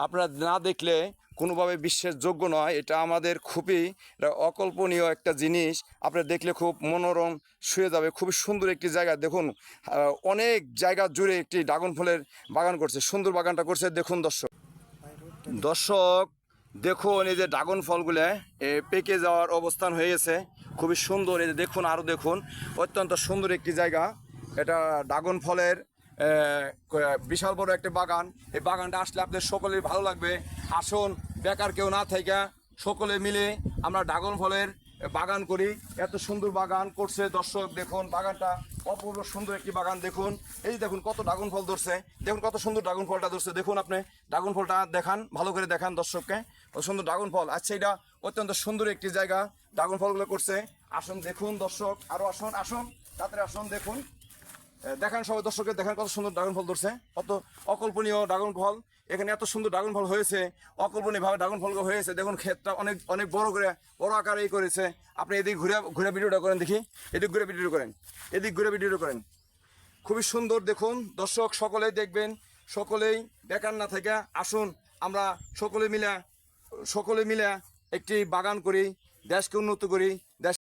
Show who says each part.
Speaker 1: আপনারা না দেখলে কোনোভাবে বিশ্বাসযোগ্য নয়। এটা আমাদের খুবই অকল্পনীয় একটা জিনিস। আপনারা দেখলে খুব মনোরম শুয়ে যাবে। খুবই সুন্দর একটি জায়গা। দেখুন অনেক জায়গা জুড়ে একটি ড্রাগন ফলের বাগান করছে, সুন্দর বাগানটা করছে। দেখুন দর্শক দেখুন এই যে ড্রাগন ফলগুলো পেকে যাওয়ার অবস্থান হয়ে গেছে। খুবই সুন্দর, এই যে দেখুন, আরও দেখুন, অত্যন্ত সুন্দর একটি জায়গা। এটা ড্রাগন ফলের বিশাল বড় একটা বাগান। এই বাগানটা আসলে আপনাদের সকলের ভালো লাগবে। আসুন, বেকার কেউ না থেকে সকলে মিলে আমরা ড্রাগন ফলের বাগান করি। এত সুন্দর বাগান করছে দর্শক। দেখুন বাগানটা অপূর্ব সুন্দর একটি বাগান। দেখুন এই যে দেখুন কত ড্রাগন ফল ধরছে। দেখুন কত সুন্দর ড্রাগন ফলটা ধরছে। দেখুন আপনি ড্রাগন ফলটা দেখান, ভালো করে দেখান দর্শককে। কত সুন্দর ড্রাগন ফল। আচ্ছা, এটা অত্যন্ত সুন্দর একটি জায়গা ড্রাগন ফলগুলো করছে। আসুন দেখুন দর্শক, আরও আসুন, আসুন তাড়াতাড়ি আসুন। দেখুন দেখান সবাই, দর্শকের দেখান কত সুন্দর ড্রাগন ফল ধরছে। কত অকল্পনীয় ড্রাগন ফল। এখানে এত সুন্দর ড্রাগন ফল হয়েছে, অকল্পনীয়ভাবে ড্রাগন ফল হয়েছে। দেখুন ক্ষেতটা অনেক অনেক বড় করে, বড় আকারেই করেছে। আপনি এদিক ঘুরে ঘুরে ভিডিওটা করেন দেখি, এদিক ঘুরে ভিডিও করেন, এদিক ঘুরে ভিডিও করেন। খুবই সুন্দর। দেখুন দর্শক, সকলেই দেখবেন, সকলেই বেকার না থেকে আসুন আমরা সকলে মিলে একটি বাগান করি, দেশকে উন্নত করি। দেশ